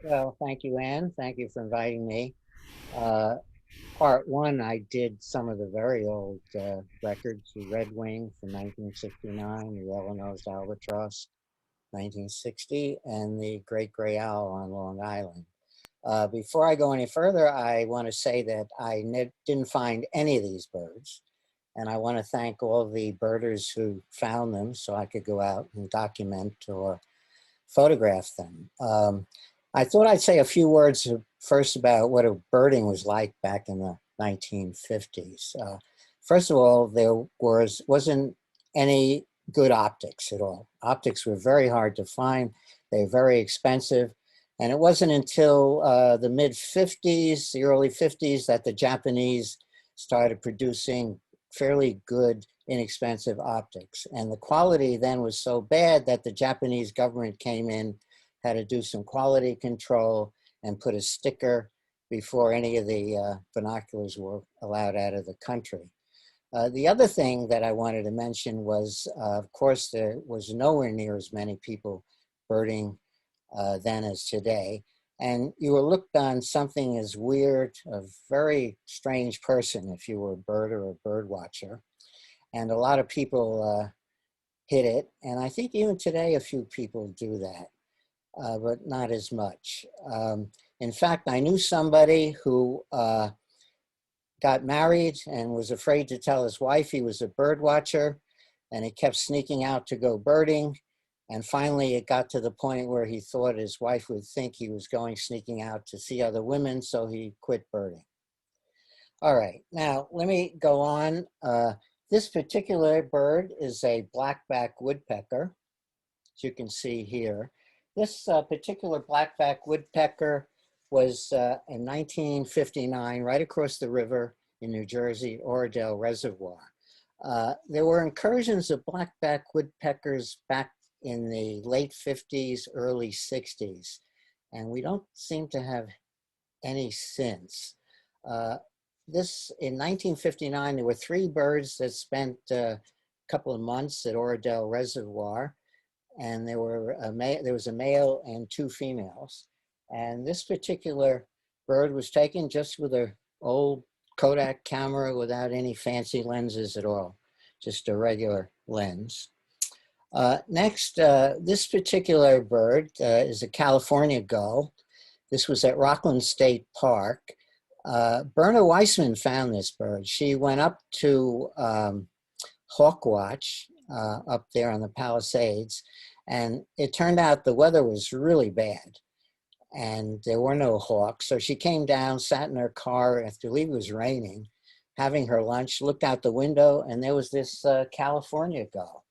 Well, thank you, Anne. Thank you for inviting me. Uh, Part one, I did some of the very old records, the Red Wing from 1969, the Yellow-Nosed Albatross, 1960, and the Great Gray Owl on Long Island. Before I go any further, I want to say that I didn't find any of these birds. And I want to thank all the birders who found them so I could go out and document or photograph them. I thought I'd say a few words first about what birding was like back in the 1950s. First of all, there wasn't any good optics at all. Optics were very hard to find. They were very expensive. And it wasn't until the mid 50s, the early 50s, that the Japanese started producing fairly good, inexpensive optics. And the quality then was so bad that the Japanese government came in, had to do some quality control and put a sticker before any of the binoculars were allowed out of the country. The other thing that I wanted to mention was, of course, there was nowhere near as many people birding then as today. And you were looked on something as weird, a very strange person if you were a birder or a bird watcher. And a lot of people hid it. And I think even today, a few people do that, but not as much. In fact, I knew somebody who got married and was afraid to tell his wife he was a bird watcher, and he kept sneaking out to go birding. And finally, it got to the point where he thought his wife would think he was going sneaking out to see other women, so he quit birding. All right, now let me go on. This particular bird is a blackback woodpecker, as you can see here. This particular blackback woodpecker was in 1959, right across the river in New Jersey, Oradell Reservoir. There were incursions of blackback woodpeckers back in the late 50s, early 60s, and we don't seem to have any since. In 1959, there were 3 birds that spent a couple of months at Oradell Reservoir, and there was a male and 2 females. And this particular bird was taken just with an old Kodak camera without any fancy lenses at all, just a regular lens. Next, this particular bird is a California gull. This was at Rockland State Park. Berna Weissman found this bird. She went up to hawk watch up there on the Palisades, and it turned out the weather was really bad and there were no hawks. So she came down, sat in her car, I believe it was raining, having her lunch, looked out the window, and there was this California gull.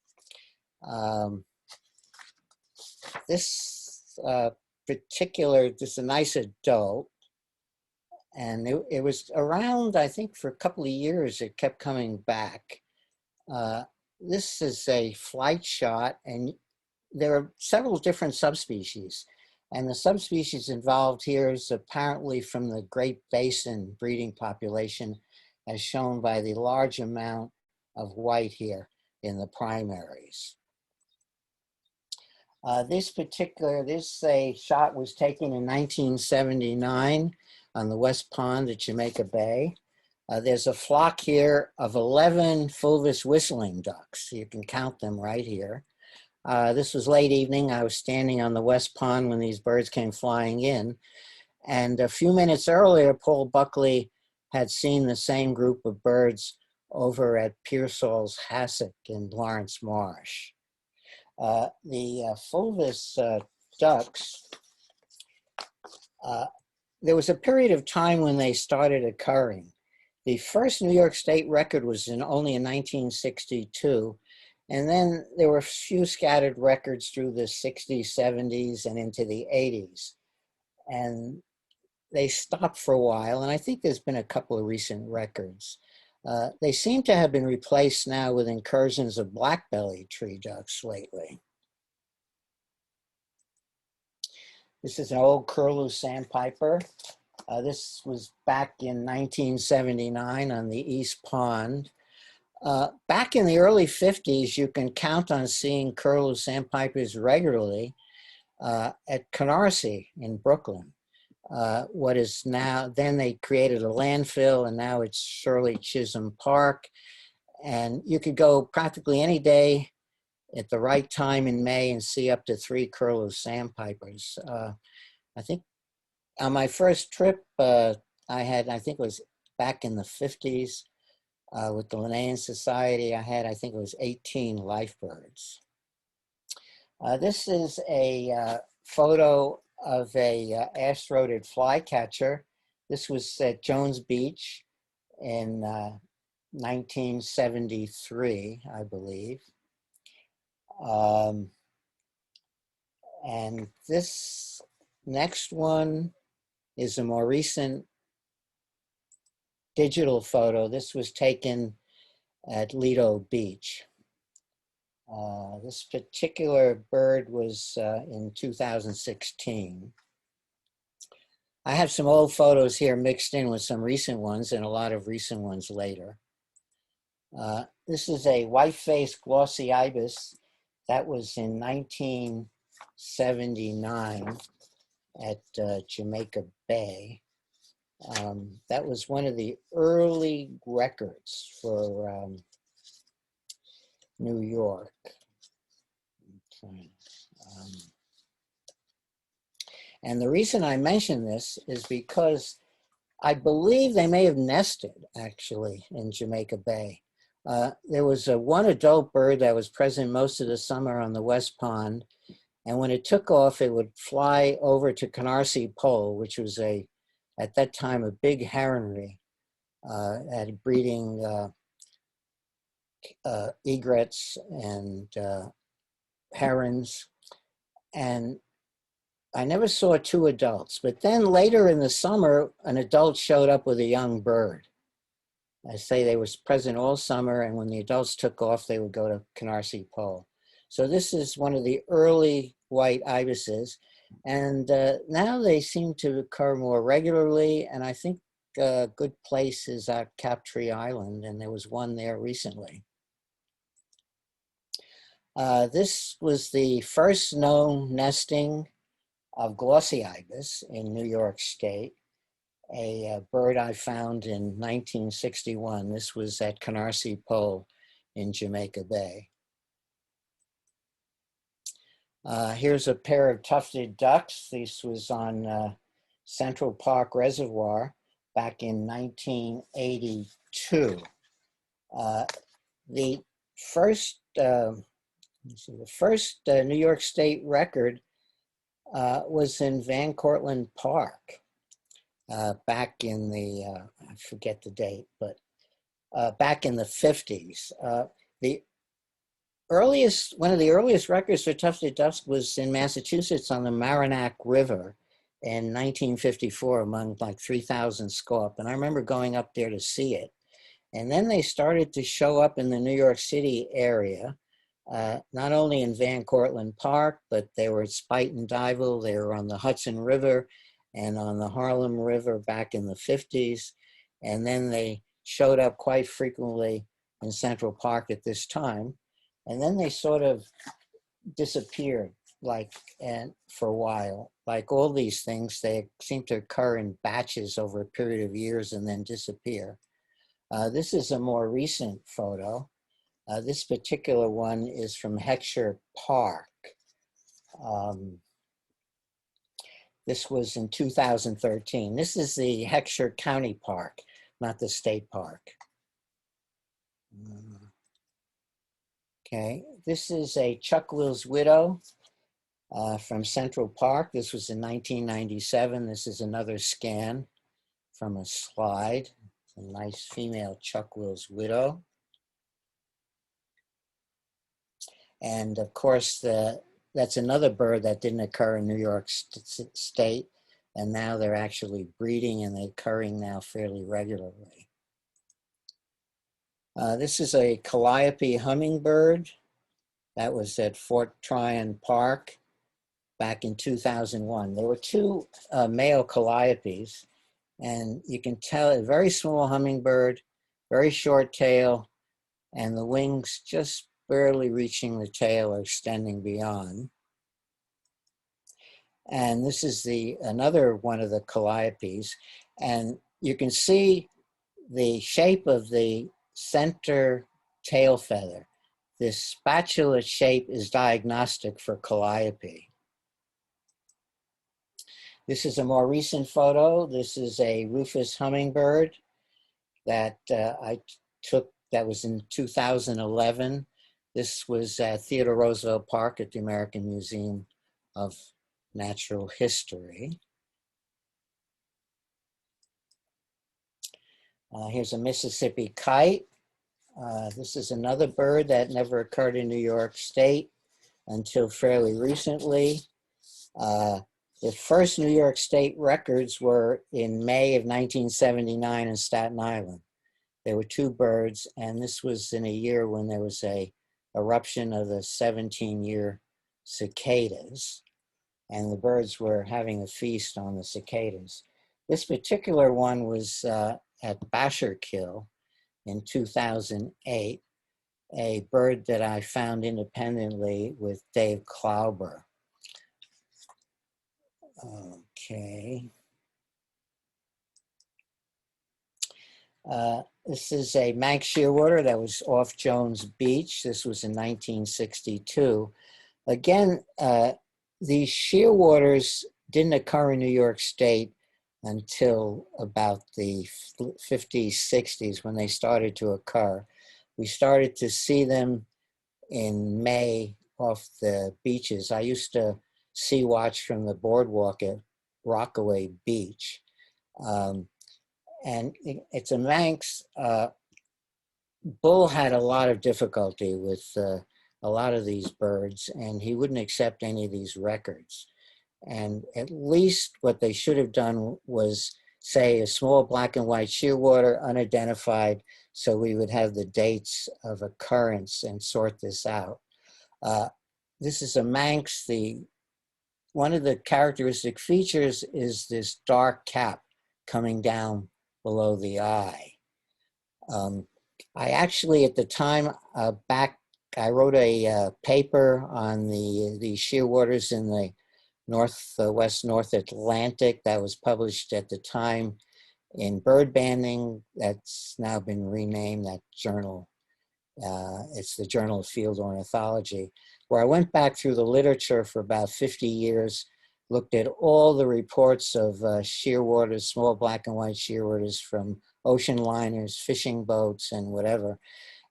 This is a nice adult, and it was around, I think, for a couple of years, it kept coming back. This is a flight shot, and there are several different subspecies. And the subspecies involved here is apparently from the Great Basin breeding population, as shown by the large amount of white here in the primaries. This shot was taken in 1979 on the West Pond at Jamaica Bay. There's a flock here of 11 fulvous whistling ducks. You can count them right here. This was late evening. I was standing on the West Pond when these birds came flying in. And a few minutes earlier, Paul Buckley had seen the same group of birds over at Pearsall's Hassock in Lawrence Marsh. The fulvous ducks, there was a period of time when they started occurring. The first New York State record was only in 1962, and then there were a few scattered records through the 60s, 70s, and into the 80s. And they stopped for a while, and I think there's been a couple of recent records. They seem to have been replaced now with incursions of black-bellied tree ducks lately. This is an old curlew sandpiper. This was back in 1979 on the East Pond. Back in the early 50s, you can count on seeing curlew sandpipers regularly at Canarsie in Brooklyn. What is now, then they created a landfill, and now it's Shirley Chisholm Park. And you could go practically any day at the right time in May and see up to 3 curlew sandpipers. I think on my first trip, I think it was back in the 50s, with the Linnaean Society, I think it was 18 life birds. This is a photo of a ash-throated flycatcher. This was at Jones Beach in 1973, I believe. And this next one is a more recent digital photo. This was taken at Lido Beach. This particular bird was in 2016. I have some old photos here mixed in with some recent ones and a lot of recent ones later. This is a white-faced glossy ibis that was in 1979 at Jamaica Bay. That was one of the early records for New York. And the reason I mention this is because I believe they may have nested actually in Jamaica Bay. There was one adult bird that was present most of the summer on the West Pond. And when it took off, it would fly over to Canarsie Pole, which was at that time, a big heronry at breeding egrets and herons. And I never saw 2 adults, but then later in the summer, an adult showed up with a young bird. I say they were present all summer, and when the adults took off, they would go to Canarsie Pole. So this is one of the early white ibises, and now they seem to occur more regularly, and I think a good place is at Captree Island, and there was one there recently. This was the first known nesting of glossy ibis in New York State, a bird I found in 1961. This was at Canarsie Pole in Jamaica Bay. Here's a pair of tufted ducks. This was on Central Park Reservoir back in 1982. The first New York State record was in Van Cortlandt Park back in the, I forget the date, but back in the 50s. One of the earliest records for tufted ducks was in Massachusetts on the Merrimack River in 1954 among like 3,000 scarp. And I remember going up there to see it. And then they started to show up in the New York City area, not only in Van Cortlandt Park, but they were at Spuyten Duyvil, they were on the Hudson River and on the Harlem River back in the 50s. And then they showed up quite frequently in Central Park at this time. And then they sort of disappeared, for a while. Like all these things, they seem to occur in batches over a period of years and then disappear. This is a more recent photo. This particular one is from Heckscher Park. This was in 2013. This is the Heckscher County Park, not the state park. Okay, this is a Chuck-Will's widow from Central Park. This was in 1997. This is another scan from a slide. It's a nice female Chuck-Will's widow. And of course, that's another bird that didn't occur in New York State. And now they're actually breeding and they're occurring now fairly regularly. This is a calliope hummingbird that was at Fort Tryon Park back in 2001. There were 2 male calliopes, and you can tell a very small hummingbird, very short tail, and the wings just barely reaching the tail or extending beyond. And this is another one of the calliopes. And you can see the shape of the center tail feather. This spatula shape is diagnostic for calliope. This is a more recent photo. This is a rufous hummingbird that I took, that was in 2011. This was at Theodore Roosevelt Park at the American Museum of Natural History. Here's a Mississippi kite. This is another bird that never occurred in New York State until fairly recently. The first New York State records were in May of 1979 in Staten Island. There were 2 birds, and this was in a year when there was a eruption of the 17-year cicadas, and the birds were having a feast on the cicadas. This particular one was at Basherkill in 2008, a bird that I found independently with Dave Klauber. Okay. This is a Manx shearwater that was off Jones Beach. This was in 1962. Again, these shearwaters didn't occur in New York State until about the 50s, 60s when they started to occur. We started to see them in May off the beaches. I used to sea watch from the boardwalk at Rockaway Beach. And it's a Manx. Bull had a lot of difficulty with a lot of these birds, and he wouldn't accept any of these records. And at least what they should have done was say a small black and white shearwater, unidentified, so we would have the dates of occurrence and sort this out. This is a Manx. One of the characteristic features is this dark cap coming down below the eye. I actually, at the time, I wrote a paper on the shearwaters in the West North Atlantic that was published at the time in Bird Banding. That's now been renamed, that journal. It's the Journal of Field Ornithology, where I went back through the literature for about 50 years, looked at all the reports of shearwaters, small black and white shearwaters from ocean liners, fishing boats, and whatever.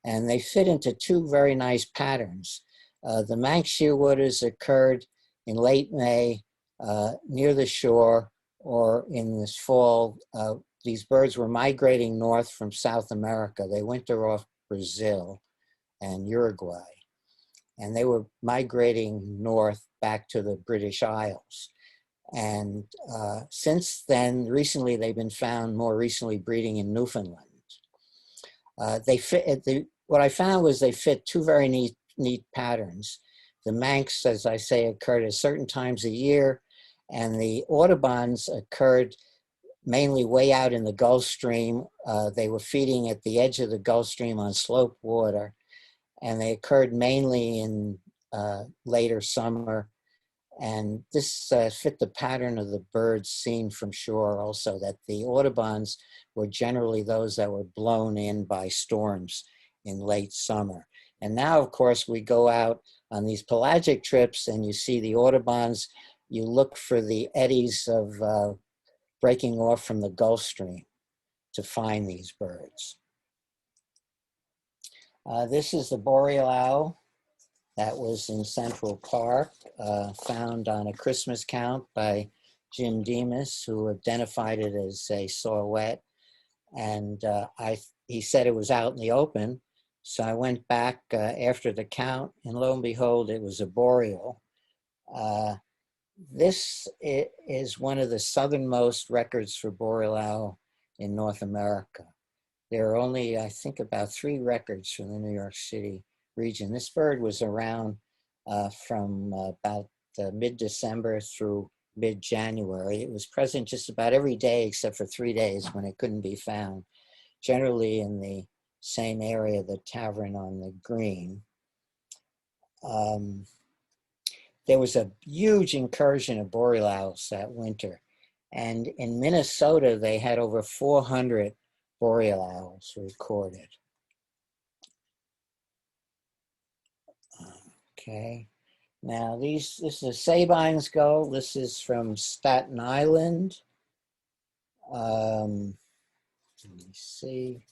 And they fit into 2 very nice patterns. The Manx shearwaters occurred in late May near the shore, or in this fall. These birds were migrating north from South America. They winter off Brazil and Uruguay, and they were migrating north back to the British Isles. And since then, recently, they've been found more recently breeding in Newfoundland. What I found was they fit 2 very neat patterns. The Manx, as I say, occurred at certain times of year, and the Audubons occurred mainly way out in the Gulf Stream. They were feeding at the edge of the Gulf Stream on slope water, and they occurred mainly in later summer. And this fit the pattern of the birds seen from shore also, that the Audubons were generally those that were blown in by storms in late summer. And now, of course, we go out on these pelagic trips and you see the Audubons. You look for the eddies of breaking off from the Gulf Stream to find these birds. This is the boreal owl that was in Central Park, found on a Christmas count by Jim Demas, who identified it as a saw-whet. And he said it was out in the open. So I went back after the count, and lo and behold, it was a boreal. This is one of the southernmost records for boreal owl in North America. There are only, I think, about 3 records from the New York City region. This bird was around from about mid-December through mid-January. It was present just about every day except for 3 days when it couldn't be found, generally in the same area, the Tavern on the Green. There was a huge incursion of boreal owls that winter. And in Minnesota, they had over 400 boreal owls recorded. Okay. Now this is a Sabine's gull. This is from Staten Island. Let me see.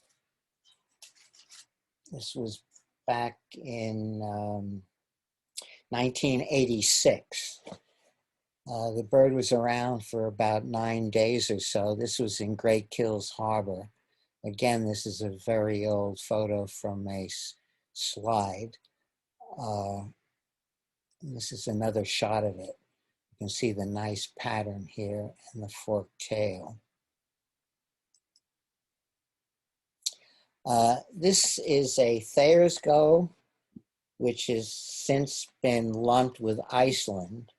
This was back in 1986. The bird was around for about 9 days or so. This was in Great Kills Harbor. Again, this is a very old photo from a slide. This is another shot of it. You can see the nice pattern here and the forked tail. This is a Thayer's gull, which has since been lumped with Iceland.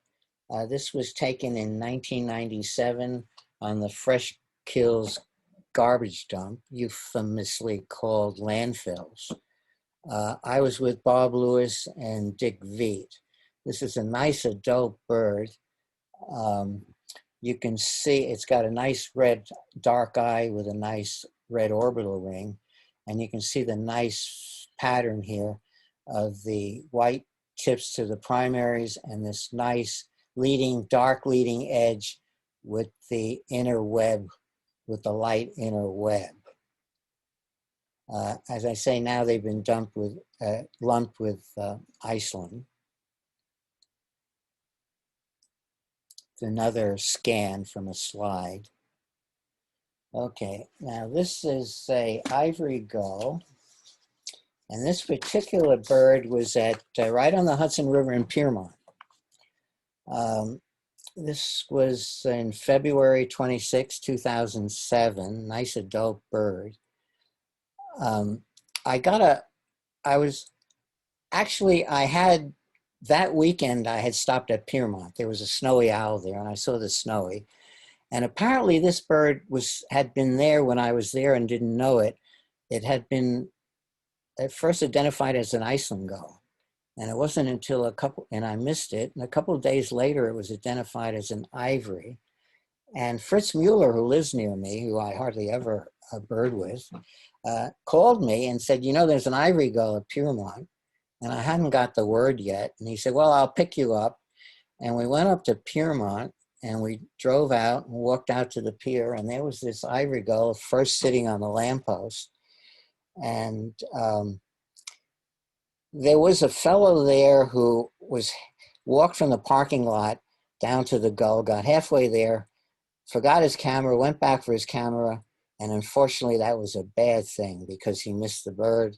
This was taken in 1997 on the Fresh Kills garbage dump, euphemistically called landfills. I was with Bob Lewis and Dick Veet. This is a nice adult bird. You can see it's got a nice red dark eye with a nice red orbital ring. And you can see the nice pattern here of the white tips to the primaries and this nice dark leading edge with the inner web, with the light inner web. As I say, now they've been lumped with Iceland. It's another scan from a slide. Okay, now this is a ivory gull. And this particular bird was at right on the Hudson River in Piermont. This was in February 26, 2007, nice adult bird. That weekend I had stopped at Piermont. There was a snowy owl there and I saw the snowy. And apparently this bird had been there when I was there and didn't know it. It had been at first identified as an Iceland gull. And it wasn't until and I missed it. And a couple of days later, it was identified as an ivory. And Fritz Mueller, who lives near me, who I hardly ever bird with, called me and said, you know, there's an ivory gull at Piermont. And I hadn't got the word yet. And he said, well, I'll pick you up. And we went up to Piermont and we drove out and walked out to the pier. And there was this ivory gull first sitting on the lamppost. And there was a fellow there who walked from the parking lot down to the gull, got halfway there, forgot his camera, went back for his camera, and unfortunately that was a bad thing because he missed the bird.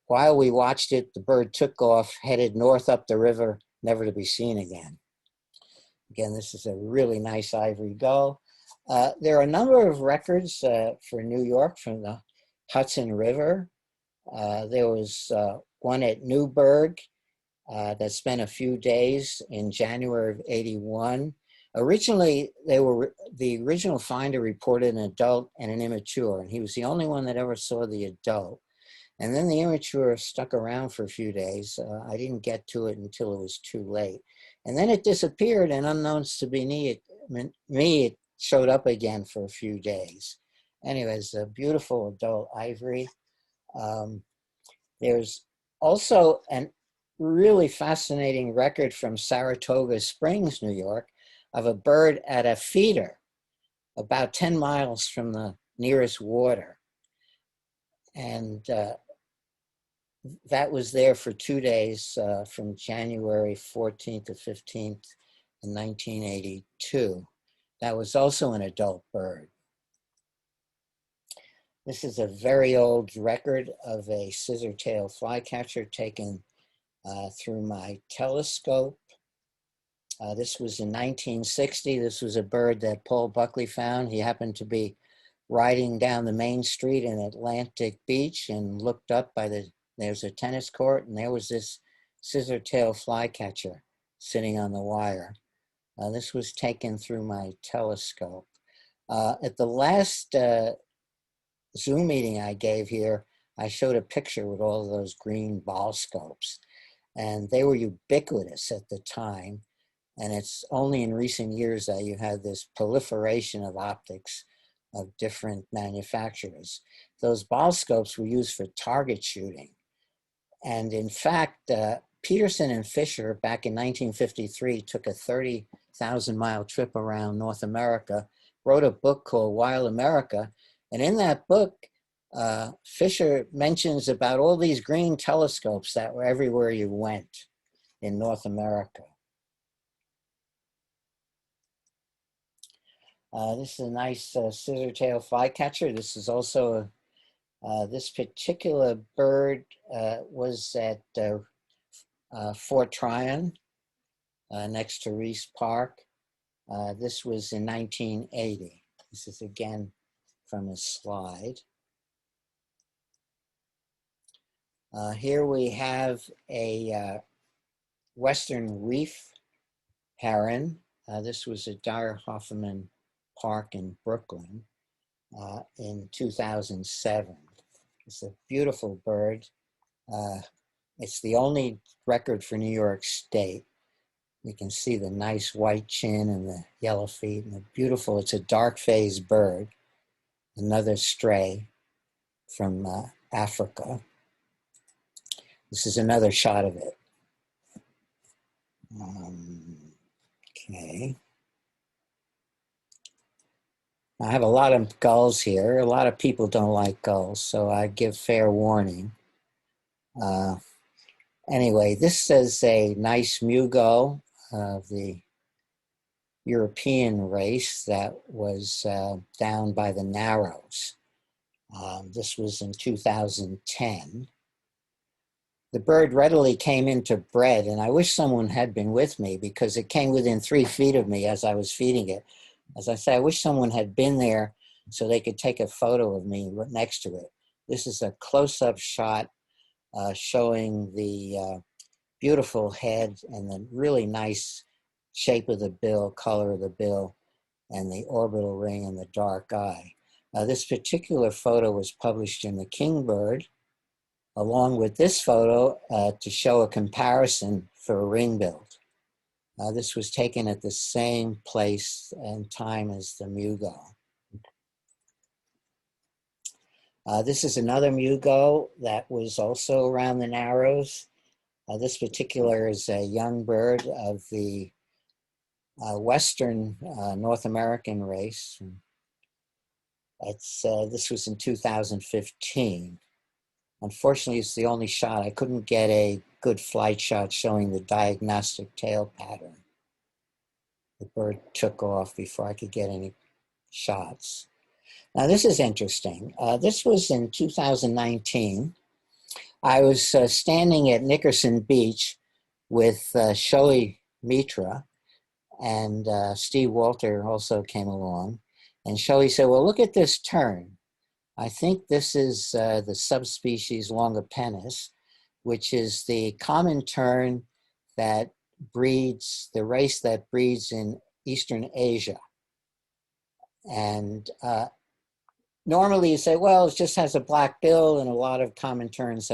While we watched it, the bird took off, headed north up the river, never to be seen again. Again, this is a really nice ivory gull. There are a number of records for New York from the Hudson River. There was one at Newburgh that spent a few days in January of '81. Originally, the original finder reported an adult and an immature, and he was the only one that ever saw the adult. And then the immature stuck around for a few days. I didn't get to it until it was too late. And then it disappeared, and unknowns to me, it showed up again for a few days. Anyways, a beautiful adult ivory. There's also a really fascinating record from Saratoga Springs, New York, of a bird at a feeder about 10 miles from the nearest water. And that was there for 2 days from January 14th to 15th in 1982. That was also an adult bird. This is a very old record of a scissor-tail flycatcher taken through my telescope. This was in 1960. This was a bird that Paul Buckley found. He happened to be riding down the main street in Atlantic Beach and looked up there's a tennis court, and there was this scissor-tail flycatcher sitting on the wire. This was taken through my telescope. At the last Zoom meeting I gave here, I showed a picture with all of those green ball scopes, and they were ubiquitous at the time. And it's only in recent years that you had this proliferation of optics of different manufacturers. Those ball scopes were used for target shooting. And in fact, Peterson and Fisher back in 1953 took a 30,000-mile trip around North America, wrote a book called Wild America. And in that book, Fisher mentions about all these green telescopes that were everywhere you went in North America. This is a nice scissor-tail flycatcher. This is also this particular bird was at Fort Tryon next to Reese Park. This was in 1980. This is again from a slide. Here we have a Western reef heron. This was at Dyer Hoffman Park in Brooklyn in 2007. It's a beautiful bird. It's the only record for New York State. You can see the nice white chin and the yellow feet and the beautiful, it's a dark-phased bird, another stray from Africa. This is another shot of it. Okay. I have a lot of gulls here. A lot of people don't like gulls, so I give fair warning. Anyway, this is a nice mew gull of the European race that was down by the Narrows. This was in 2010. The bird readily came into bred, and I wish someone had been with me because it came within 3 feet of me as I was feeding it. As I say, I wish someone had been there so they could take a photo of me next to it. This is a close-up shot showing the beautiful head and the really nice shape of the bill, color of the bill, and the orbital ring and the dark eye. This particular photo was published in the Kingbird, along with this photo to show a comparison for a ring-billed. This was taken at the same place and time as the mew gull. This is another mew gull that was also around the Narrows. This particular is a young bird of the Western North American race. This was in 2015. Unfortunately, it's the only shot. I couldn't get a good flight shot showing the diagnostic tail pattern. The bird took off before I could get any shots. Now, this is interesting. This was in 2019. I was standing at Nickerson Beach with Shoei Mitra, and Steve Walter also came along. And Shoei said, well, look at this tern. I think this is the subspecies longipennis, which is the common tern that breeds, the race that breeds in Eastern Asia. And normally you say, well, it just has a black bill, and a lot of common terns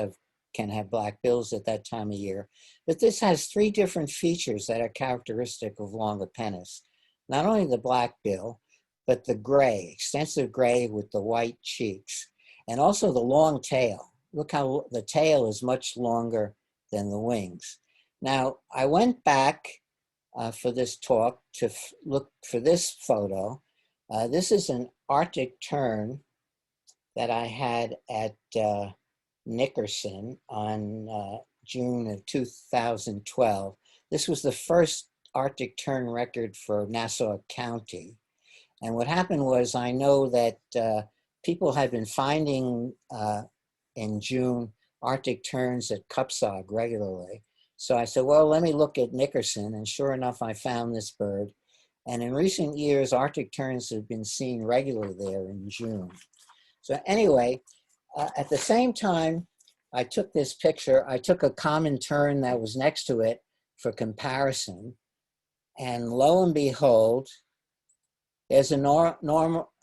can have black bills at that time of year. But this has 3 different features that are characteristic of longipennis. Not only the black bill, but the gray, extensive gray with the white cheeks, and also the long tail. Look how the tail is much longer than the wings. Now, I went back for this talk to look for this photo. This is an Arctic tern that I had at Nickerson on June of 2012. This was the first Arctic tern record for Nassau County. And what happened was, I know that people had been finding in June Arctic terns at Cupsog regularly. So I said, well, let me look at Nickerson. And sure enough, I found this bird. And in recent years, Arctic terns have been seen regularly there in June. So anyway, at the same time, I took this picture. I took a common tern that was next to it for comparison. And lo and behold, there's another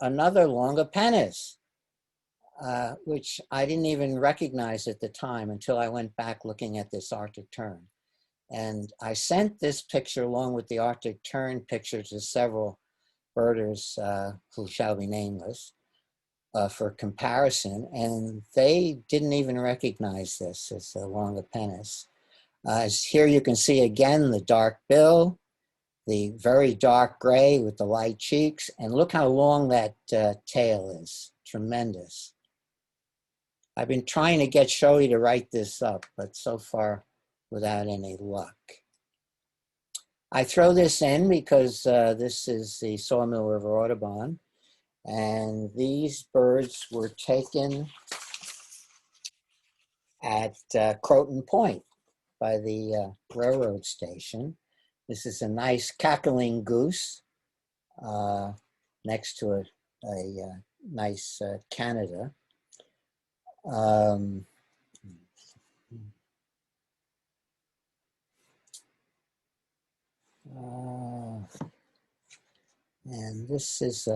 longipennis. which I didn't even recognize at the time until I went back looking at this Arctic tern. And I sent this picture along with the Arctic tern picture to several birders who shall be nameless for comparison, and they didn't even recognize this as a longipennis. Here you can see again the dark bill, the very dark gray with the light cheeks, and look how long that tail is. Tremendous. I've been trying to get Shoei to write this up, but so far without any luck. I throw this in because this is the Mill River Audubon, and these birds were taken at Croton Point by the railroad station. This is a nice cackling goose next to a nice Canada. And this is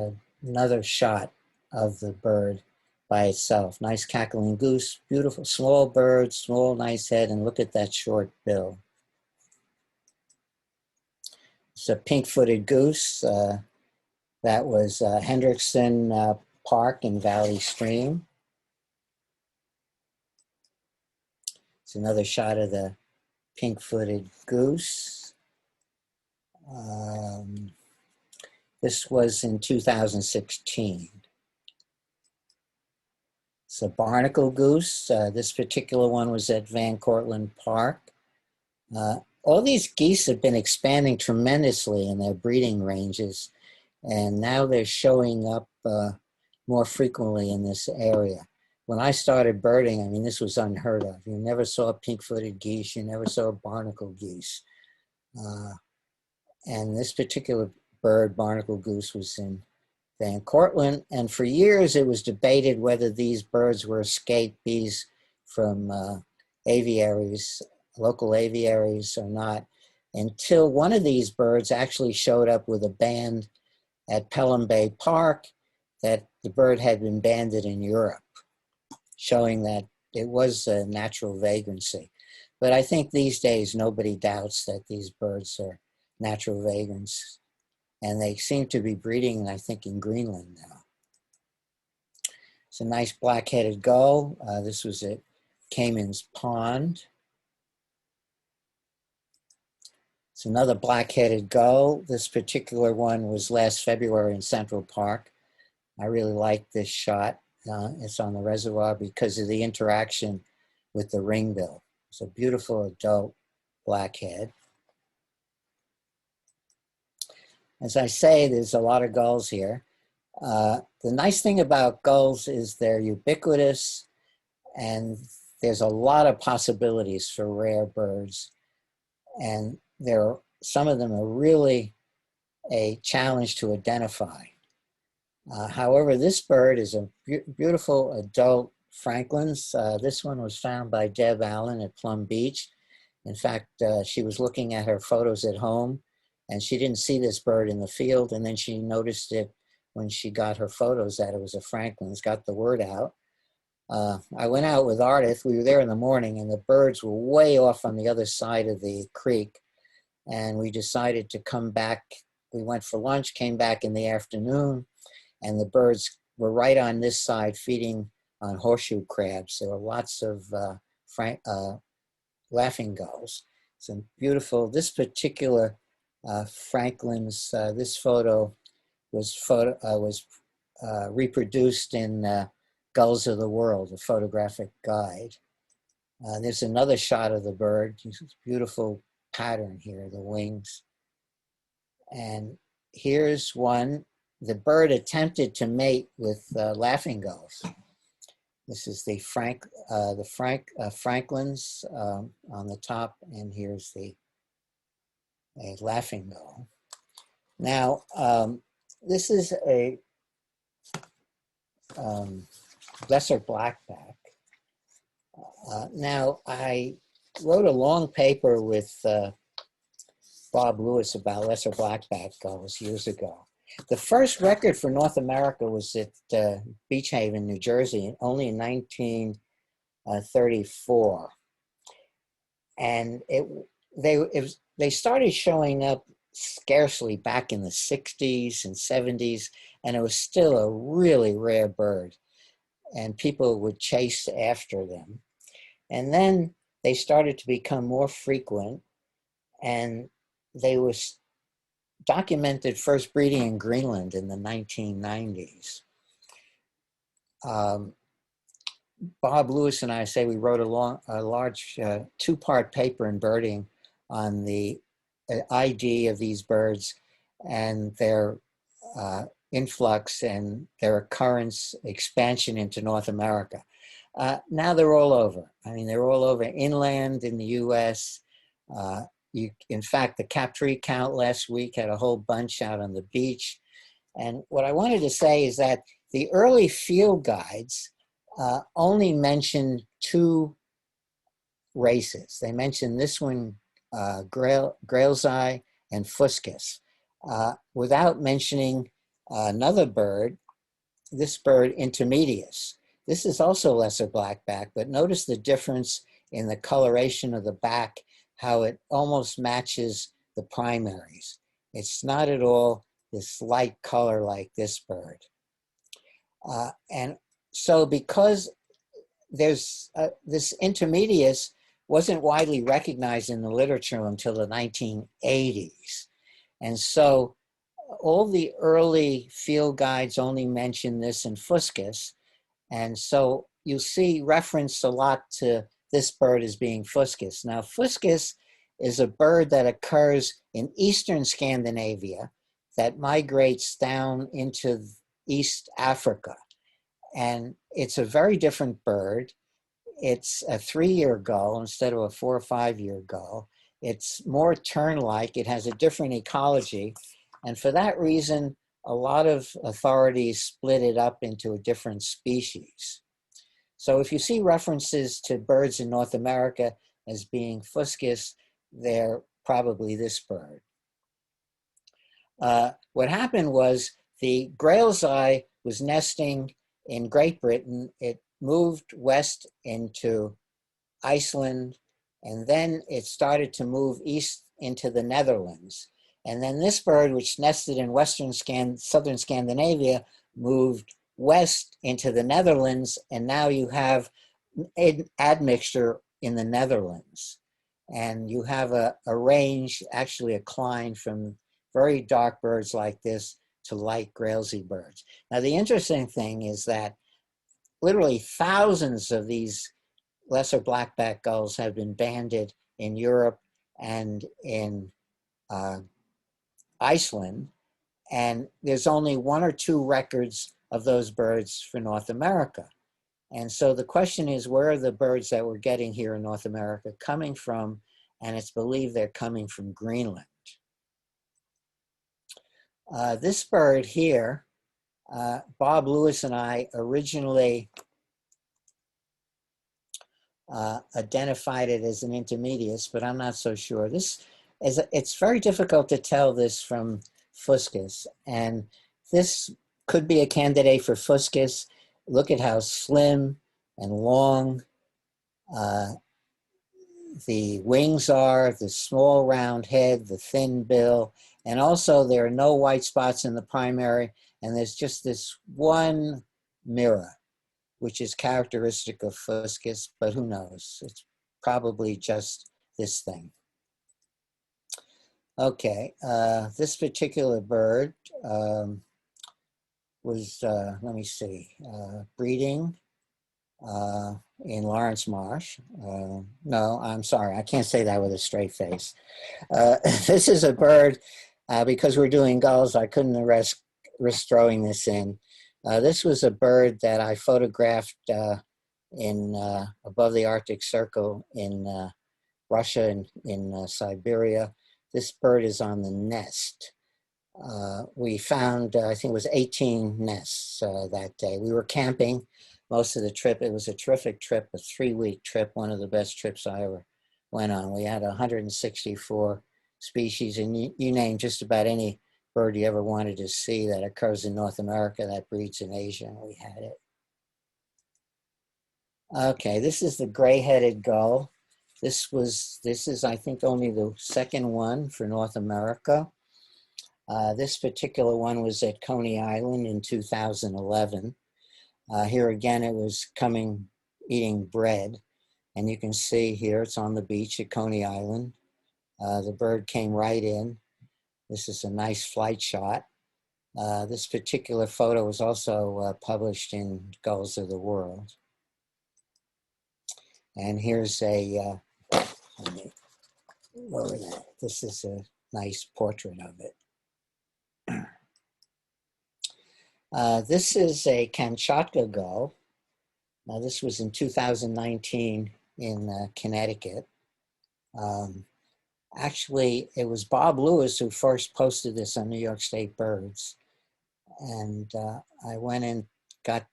another shot of the bird by itself. Nice cackling goose, beautiful small bird, small nice head, and look at that short bill. It's a pink-footed goose. That was Hendrickson Park in Valley Stream. It's another shot of the pink-footed goose. This was in 2016. It's a barnacle goose. This particular one was at Van Cortlandt Park. All these geese have been expanding tremendously in their breeding ranges, and now they're showing up more frequently in this area. When I started birding, I mean, this was unheard of. You never saw pink-footed geese. You never saw barnacle geese. And this particular bird, barnacle goose, was in Van Cortlandt. And for years, it was debated whether these birds were escaped bees from aviaries, local aviaries or not, until one of these birds actually showed up with a band at Pelham Bay Park that the bird had been banded in Europe, showing that it was a natural vagrancy. But I think these days nobody doubts that these birds are natural vagrants, and they seem to be breeding, I think, in Greenland now. It's a nice black-headed gull. This was at Cayman's Pond. It's another black-headed gull. This particular one was last February in Central Park. I really like this shot. It's on the reservoir because of the interaction with the ringbill. It's a beautiful adult blackhead. As I say, there's a lot of gulls here. The nice thing about gulls is they're ubiquitous, and there's a lot of possibilities for rare birds. And some of them are really a challenge to identify. However, this bird is a beautiful adult Franklin's. This one was found by Deb Allen at Plum Beach. In fact, she was looking at her photos at home, and she didn't see this bird in the field, and then she noticed it when she got her photos that it was a Franklin's, got the word out. I went out with Ardith. We were there in the morning, and the birds were way off on the other side of the creek, and we decided to come back. We went for lunch, came back in the afternoon, and the birds were right on this side feeding on horseshoe crabs. There were lots of laughing gulls. Some beautiful, this particular Franklin's, this photo was reproduced in Gulls of the World, a photographic guide. There's another shot of the bird. Beautiful pattern here, the wings. And here's one. The bird attempted to mate with laughing gulls. This is the Franklin's on the top, and here's a laughing gull. Now, this is a lesser blackback. Now, I wrote a long paper with Bob Lewis about lesser blackback gulls years ago. The first record for North America was at Beach Haven, New Jersey, only in 1934. And they started showing up scarcely back in the 60s and 70s, and it was still a really rare bird, and people would chase after them. And then they started to become more frequent, and they were documented first breeding in Greenland in the 1990s. Bob Lewis and I say we wrote a large two-part paper in birding on the ID of these birds and their influx and their occurrence expansion into North America. Now they're all over. I mean, they're all over inland in the US. In fact, the captree count last week had a whole bunch out on the beach. And what I wanted to say is that the early field guides only mentioned two races. They mentioned this one, Grail's Eye and Fuscus, without mentioning another bird, this bird intermedius. This is also lesser blackback, but notice the difference in the coloration of the back, how it almost matches the primaries. It's not at all this light color like this bird. And so because there's this intermedius wasn't widely recognized in the literature until the 1980s. And so all the early field guides only mention this in Fuscus. And so you'll see reference a lot to this bird as being Fuscus. Now, Fuscus is a bird that occurs in eastern Scandinavia that migrates down into East Africa. And it's a very different bird. It's a 3-year gull instead of a 4 or 5-year gull. It's more tern-like. It has a different ecology. And for that reason, a lot of authorities split it up into a different species. So if you see references to birds in North America as being Fuscus, they're probably this bird. What happened was the Grail's Eye was nesting in Great Britain. It moved west into Iceland, and then it started to move east into the Netherlands. And then this bird, which nested in southern Scandinavia, moved west into the Netherlands, and now you have admixture in the Netherlands. And you have a range, actually a cline from very dark birds like this to light Grailsy birds. Now, the interesting thing is that literally thousands of these lesser blackback gulls have been banded in Europe and in Iceland, and there's only 1 or 2 records of those birds for North America. And so the question is, where are the birds that we're getting here in North America coming from? And it's believed they're coming from Greenland. This bird here, Bob Lewis and I originally identified it as an intermedius, but I'm not so sure. It's very difficult to tell this from Fuscus, and this could be a candidate for Fuscus. Look at how slim and long the wings are, the small round head, the thin bill, and also there are no white spots in the primary, and there's just this one mirror, which is characteristic of Fuscus, but who knows? It's probably just this thing. Okay, this particular bird was, let me see, breeding in Lawrence Marsh. No, I'm sorry, I can't say that with a straight face. This is a bird, because we're doing gulls, I couldn't risk throwing this in. This was a bird that I photographed above the Arctic Circle in Russia and in Siberia. This bird is on the nest. We found, I think it was 18 nests that day. We were camping most of the trip. It was a terrific trip, a 3-week trip, one of the best trips I ever went on. We had 164 species, and you name just about any bird you ever wanted to see that occurs in North America that breeds in Asia, and we had it. Okay, this is the gray-headed gull. This is, I think, only the second one for North America. This particular one was at Coney Island in 2011. Here again, it was eating bread. And you can see here, it's on the beach at Coney Island. The bird came right in. This is a nice flight shot. This particular photo was also published in Gulls of the World. And here's a, let me lower that. This is a nice portrait of it. This is a Kamchatka gull. Now, this was in 2019 in Connecticut. Actually, it was Bob Lewis who first posted this on New York State Birds. And I went and got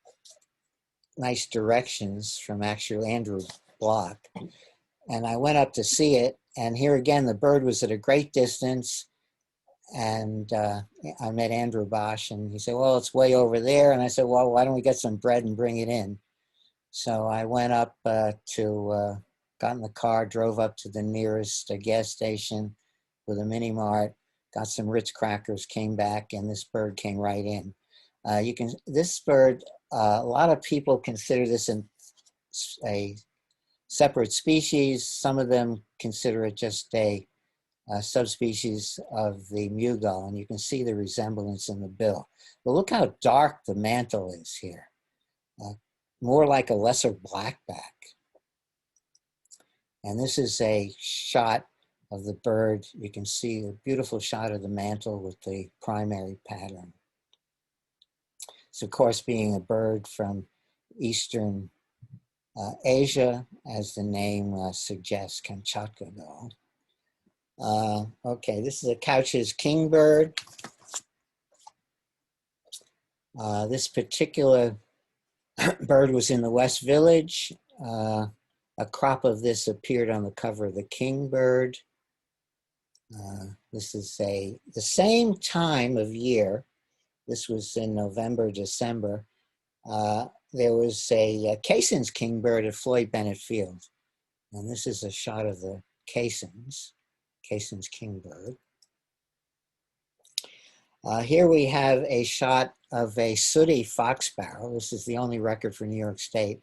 nice directions from actually Andrew Block. And I went up to see it. And here again, the bird was at a great distance. And I met Andrew Bosch, and he said, well, it's way over there. And I said, well, why don't we get some bread and bring it in? So I went up got in the car, drove up to the nearest gas station with a mini mart, got some Ritz crackers, came back, and this bird came right in. This bird, a lot of people consider this a separate species. Some of them consider it just a subspecies of the mew gull, and you can see the resemblance in the bill. But look how dark the mantle is here. More like a lesser blackback. And this is a shot of the bird. You can see a beautiful shot of the mantle with the primary pattern. So, of course, being a bird from Eastern Asia, as the name suggests, Kamchatka gull. Okay, this is a Couch's kingbird. This particular bird was in the West Village. A crop of this appeared on the cover of the Kingbird. This is the same time of year. This was in November, December. There was a Cason's kingbird at Floyd Bennett Field. And this is a shot of the Cason's kingbird. Here we have a shot of a sooty fox sparrow. This is the only record for New York State.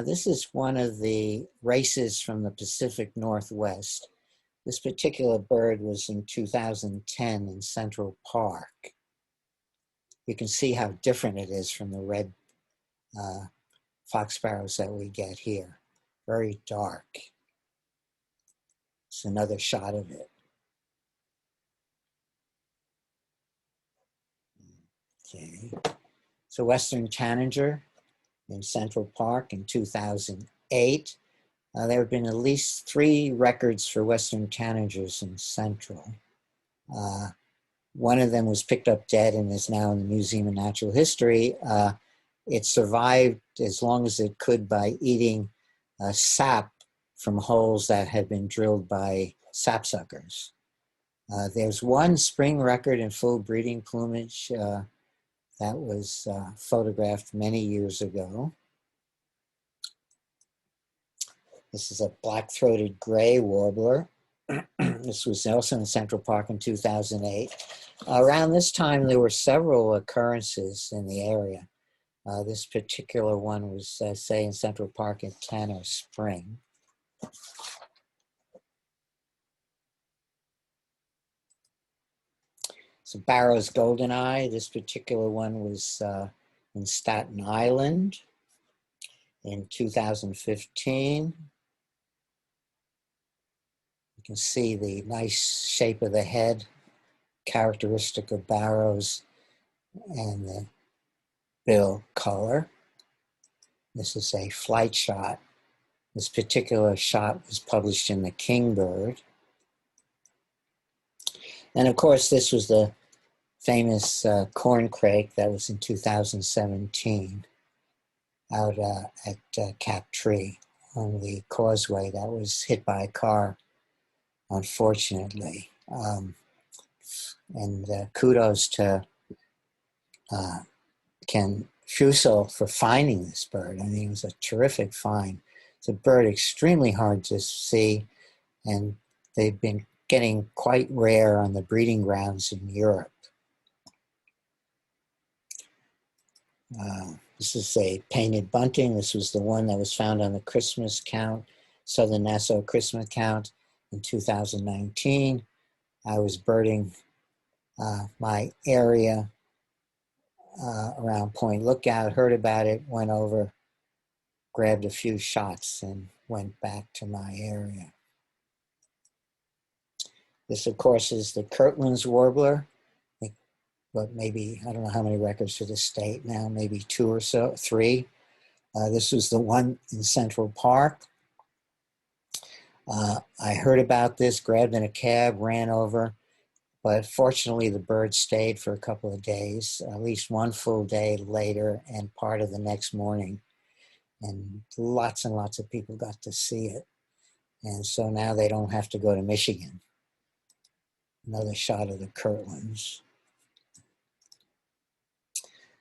This is one of the races from the Pacific Northwest. This particular bird was in 2010 in Central Park. You can see how different it is from the red fox sparrows that we get here. Very dark. It's another shot of it. Okay. It's a Western Tanager in Central Park in 2008. There have been at least 3 records for Western Tanagers in Central. One of them was picked up dead and is now in the Museum of Natural History. It survived as long as it could by eating sap from holes that had been drilled by sapsuckers. There's one spring record in full breeding plumage that was photographed many years ago. This is a black-throated gray warbler. This was also in Central Park in 2008. Around this time, there were several occurrences in the area. This particular one was, say, in Central Park at Tanner Spring. So Barrow's Goldeneye, this particular one was in Staten Island in 2015. You can see the nice shape of the head, characteristic of Barrow's, and the bill color. This is a flight shot. This particular shot was published in the Kingbird. And of course, this was the famous corncrake that was in 2017 out at Cap Tree on the causeway that was hit by a car, unfortunately. And kudos to Ken Fusel for finding this bird. I mean, it was a terrific find. It's a bird extremely hard to see, and they've been getting quite rare on the breeding grounds in Europe. This is a painted bunting. This was the one that was found on the Christmas count, Southern Nassau Christmas count in 2019. I was birding my area around Point Lookout, heard about it, went over, grabbed a few shots, and went back to my area. This, of course, is the Kirtland's warbler, but maybe, I don't know how many records for the state now, maybe 2 or so, 3. This was the one in Central Park. I heard about this, grabbed in a cab, ran over, but fortunately the bird stayed for a couple of days, at least one full day later and part of the next morning. And lots of people got to see it. And so now they don't have to go to Michigan. Another shot of the Kirtlands.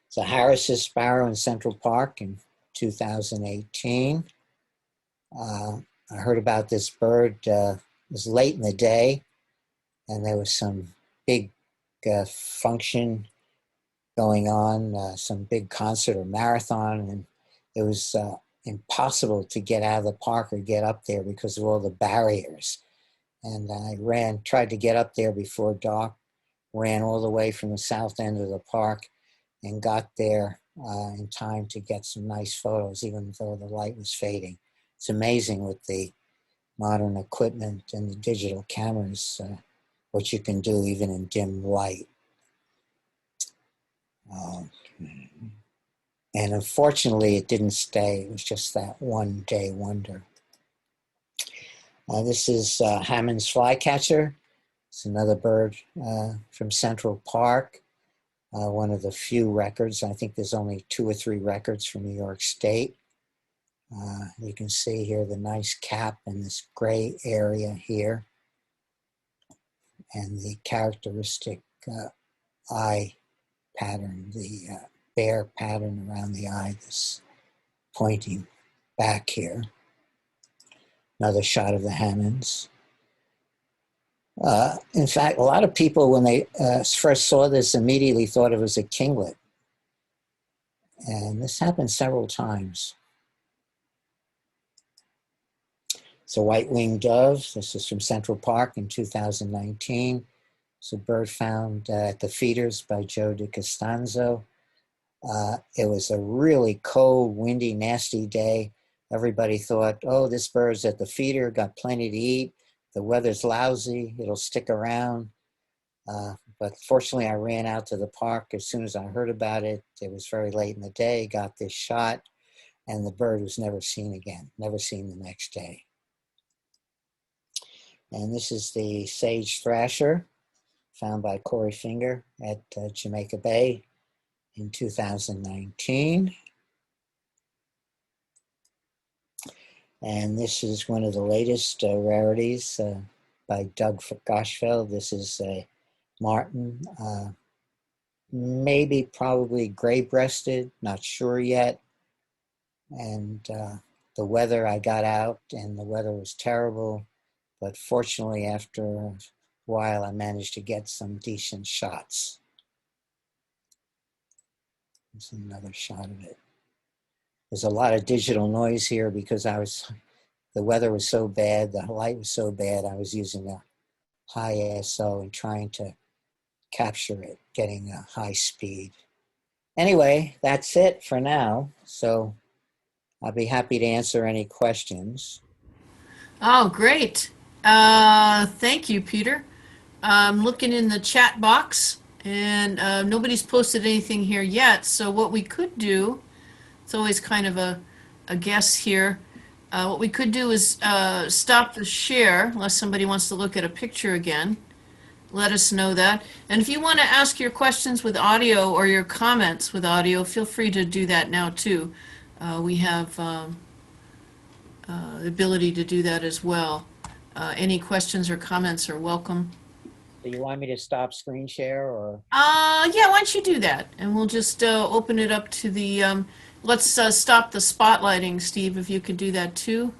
It's a Harris's sparrow in Central Park in 2018. I heard about this bird, it was late in the day, and there was some big function going on, some big concert or marathon, and it was impossible to get out of the park or get up there because of all the barriers. And I tried to get up there before dark, ran all the way from the south end of the park and got there in time to get some nice photos, even though the light was fading. It's amazing with the modern equipment and the digital cameras, what you can do even in dim light. And unfortunately, it didn't stay. It was just that one day wonder. This is Hammond's flycatcher. It's another bird from Central Park. One of the few records. I think there's only 2 or 3 records from New York State. You can see here the nice cap and this gray area here, and the characteristic eye pattern, the bare pattern around the eye, this pointing back here. Another shot of the Hammonds. In fact, a lot of people, when they first saw this, immediately thought it was a kinglet. And this happened several times. It's a white-winged dove. This is from Central Park in 2019. It's a bird found at the feeders by Joe DiCostanzo. It was a really cold, windy, nasty day. Everybody thought, oh, this bird's at the feeder, got plenty to eat. The weather's lousy, it'll stick around. But fortunately, I ran out to the park as soon as I heard about it. It was very late in the day, got this shot, and the bird was never seen again, never seen the next day. And this is the sage thrasher, found by Corey Finger at Jamaica Bay in 2019. And this is one of the latest rarities by Doug Goshfeld. This is a martin, maybe probably gray-breasted, not sure yet. And the weather, I got out and the weather was terrible, but fortunately after a while I managed to get some decent shots. There's another shot of it. There's a lot of digital noise here because the weather was so bad, the light was so bad, I was using a high ISO and trying to capture it, getting a high speed. Anyway, that's it for now. So I'll be happy to answer any questions. Oh, great. Thank you, Peter. I'm looking in the chat box, and nobody's posted anything here yet. So what we could do, it's always kind of a guess here. What we could do is stop the share, unless somebody wants to look at a picture again. Let us know that. And if you want to ask your questions with audio or your comments with audio, feel free to do that now too. We have the ability to do that as well. Any questions or comments are welcome. Do you want me to stop screen share or? Yeah, why don't you do that? And we'll just open it up to the, let's stop the spotlighting, Steve, if you could do that too.